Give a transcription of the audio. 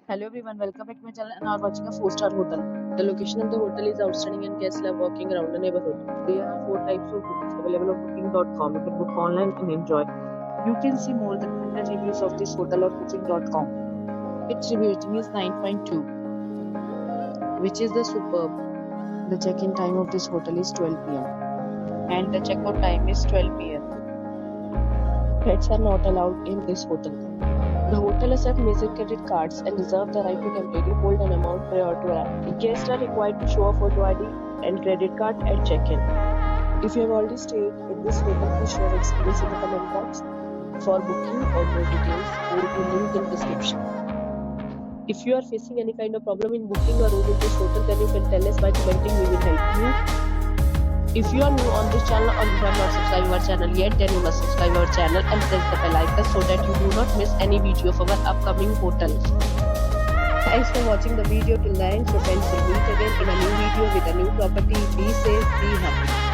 Hello everyone, welcome back to my channel and are watching a 4-star hotel. The location of the hotel is outstanding and guests love walking around the neighborhood. There are 4 types of rooms available on booking.com. You can book online and enjoy. You can see more than 100 reviews of this hotel on booking.com. Its review rating is 9.2, which is the superb. The check-in time of this hotel is 12 p.m. and the check-out time is 12 p.m. Pets are not allowed in this hotel. The hotel accepts major credit cards and reserves the right to temporarily hold an amount prior to arrival. Guests are required to show a photo ID and credit card at check-in. If you have already stayed in this hotel, please share your experience in the comment box. For booking or more details, go to link in description. If you are facing any kind of problem in booking a room in this hotel, then you can tell us by commenting. We will help you. If you are new on this channel or you have not subscribed our channel yet, then you must subscribe our channel and press the bell icon so that you do not miss any video of our upcoming hotels. Thanks for watching the video till the end. So friends, will meet again in a new video with a new property. Be safe, be happy.